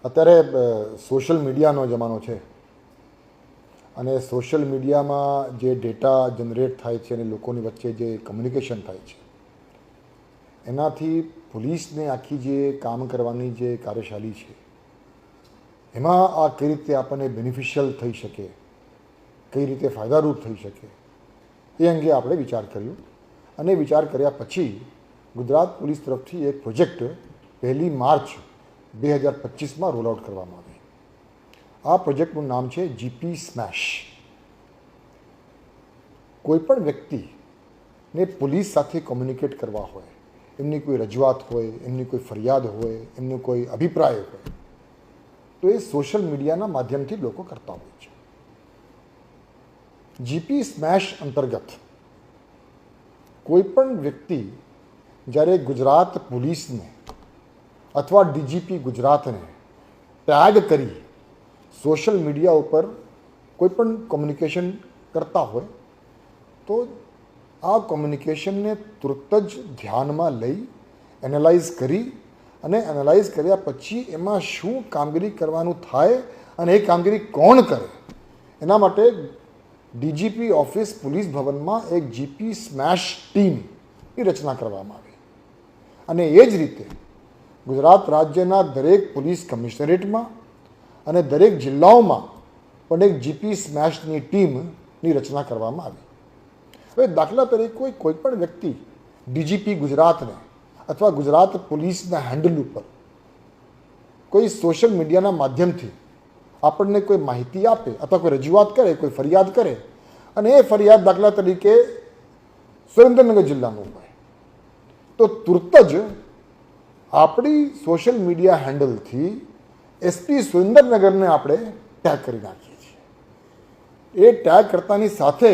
અત્યારે સોશિયલ મીડિયાનો જમાનો છે અને સોશિયલ મીડિયામાં જે ડેટા જનરેટ થાય છે અને લોકોની વચ્ચે જે કમ્યુનિકેશન થાય છે એનાથી પોલીસને આખી જે કામ કરવાની જે કાર્યશાલી છે એમાં આ કઈ રીતે આપણને બેનિફિશિયલ થઈ શકે, કઈ રીતે ફાયદારૂપ થઈ શકે એ અંગે આપણે વિચાર કર્યો અને વિચાર કર્યા પછી ગુજરાત પોલીસ તરફથી એક પ્રોજેક્ટ 1 માર્ચ 2025માં રોલ આઉટ કરવામાં આવી. આ પ્રોજેક્ટનું નામ છે જીપી સ્મેશ. કોઈપણ વ્યક્તિને પોલીસ સાથે કોમ્યુનિકેટ કરવા હોય, એમની કોઈ રજૂઆત હોય, એમની કોઈ ફરિયાદ હોય, એમનો કોઈ અભિપ્રાય હોય તો એ સોશિયલ મીડિયાના માધ્યમથી લોકો કરતા હોય છે. જીપી સ્મેશ અંતર્ગત કોઈપણ વ્યક્તિ જ્યારે ગુજરાત પોલીસને અથવા ડીજીપી ગુજરાતને ટેગ કરી સોશિયલ મીડિયા ઉપર કોઈપણ કોમ્યુનિકેશન કરતા હોય તો આ કોમ્યુનિકેશનને તુરત જ ધ્યાનમાં લઈ એનાલાઇઝ કરી અને એનાલાઇઝ કર્યા પછી એમાં શું કામગીરી કરવાનું થાય અને એ કામગીરી કોણ કરે એના માટે ડીજીપી ઓફિસ પોલીસ ભવનમાં એક જીપી સ્મેશ ટીમની રચના કરવામાં આવી. અને એ જ રીતે ગુજરાત રાજ્યના દરેક પોલીસ કમિશનરેટમાં અને દરેક જિલ્લાઓમાં પણ એક જીપી સ્મેશની ટીમની રચના કરવામાં આવી. હવે દાખલા તરીકે કોઈપણ વ્યક્તિ ડીજીપી ગુજરાતને અથવા ગુજરાત પોલીસના હેન્ડલ ઉપર કોઈ સોશિયલ મીડિયાના માધ્યમથી આપણને કોઈ માહિતી આપે અથવા કોઈ રજૂઆત કરે, કોઈ ફરિયાદ કરે અને એ ફરિયાદ દાખલા તરીકે સુરેન્દ્રનગર જિલ્લાનું હોય તો તુરત જ આપણી સોશિયલ મીડિયા હેન્ડલથી એસપી સુરેન્દ્રનગરને આપણે ટેગ કરી નાખીએ છીએ. એ ટેગ કરતાની સાથે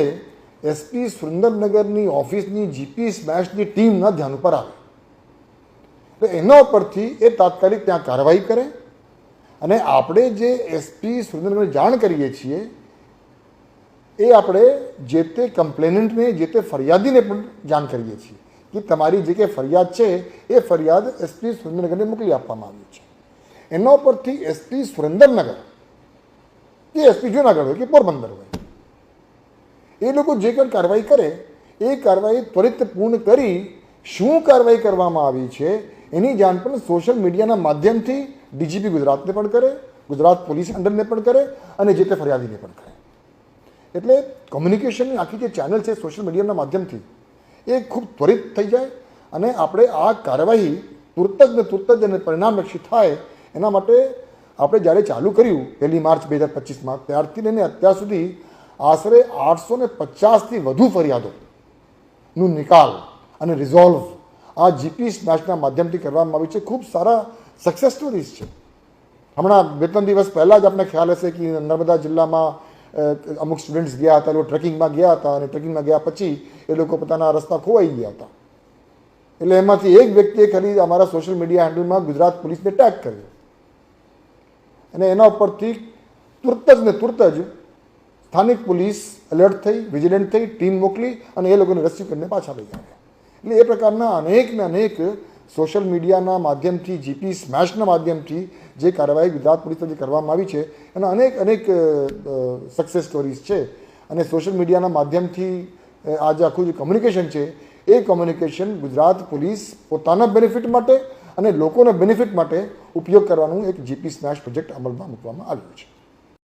એસપી સુરેન્દ્રનગરની ઓફિસની જીપી સ્મેશની ટીમના ધ્યાન ઉપર આવે તો એના ઉપરથી એ તાત્કાલિક ત્યાં કાર્યવાહી કરે અને આપણે જે એસપી સુરેન્દ્રનગરને જાણ કરીએ છીએ એ આપણે જે તે કમ્પ્લેનન્ટને, જે તે ફરિયાદીને પણ જાણ કરીએ છીએ કે તમારી જે કંઈ ફરિયાદ છે એ ફરિયાદ એસપી સુરેન્દ્રનગરને મોકલી આપવામાં આવી છે. એના ઉપરથી એસપી સુરેન્દ્રનગર કે એસપી જુનાગઢ હોય કે પોરબંદર હોય એ લોકો જે કંઈ કાર્યવાહી કરે એ કાર્યવાહી ત્વરિત પૂર્ણ કરી શું કાર્યવાહી કરવામાં આવી છે એની જાણ પણ સોશિયલ મીડિયાના માધ્યમથી ડીજીપી ગુજરાતને પણ કરે, ગુજરાત પોલીસ હેન્ડલને પણ કરે અને જે તે ફરિયાદીને પણ કરે. એટલે કોમ્યુનિકેશનની આખી જે ચેનલ છે સોશિયલ મીડિયાના માધ્યમથી એ ખૂબ ત્વરિત થઈ જાય અને આપણે આ કાર્યવાહી તુરત જ અને પરિણામલક્ષી થાય એના માટે આપણે જ્યારે ચાલુ કર્યું 1 માર્ચ 2025માં ત્યારથી લઈને અત્યાર સુધી આશરે 850થી વધુ ફરિયાદોનું નિકાલ અને રિઝોલ્વ આ જીપી સ્મેશના માધ્યમથી કરવામાં આવ્યું છે. ખૂબ સારા સક્સેસ સ્ટોરીઝ છે. હમણાં 2-3 દિવસ પહેલાં જ આપણે ખ્યાલ હશે કે નર્મદા જિલ્લામાં અમુક સ્ટુડન્ટ્સ ગયા હતા, એ લોકો ટ્રેકિંગમાં ગયા હતા અને ટ્રેકિંગમાં ગયા પછી એ લોકો પોતાના રસ્તા ખોવાઈ ગયા હતા. એટલે એમાંથી એક વ્યક્તિએ ખાલી અમારા સોશિયલ મીડિયા હેન્ડલમાં ગુજરાત પોલીસને ટેગ કર્યો અને એના ઉપરથી તુરત જ સ્થાનિક પોલીસ એલર્ટ થઈ, વિજિલન્ટ થઈ, ટીમ મોકલી અને એ લોકોને રેસ્ક્યુ કરીને પાછા લઈ આવ્યા. એટલે એ પ્રકારના અનેક સોશિયલ મીડિયાના માધ્યમથી, જીપી સ્મેશના માધ્યમથી જે કાર્યવાહી ગુજરાત પોલીસ તરફથી કરવામાં આવી છે એના અનેક સક્સેસ સ્ટોરીઝ છે. અને સોશિયલ મીડિયાના માધ્યમથી આ જે આખું જે કોમ્યુનિકેશન છે એ કોમ્યુનિકેશન ગુજરાત પોલીસ પોતાના બેનિફિટ માટે અને લોકોના બેનિફિટ માટે ઉપયોગ કરવાનું એક જીપી સ્મેશ પ્રોજેક્ટ અમલમાં મૂકવામાં આવ્યો છે.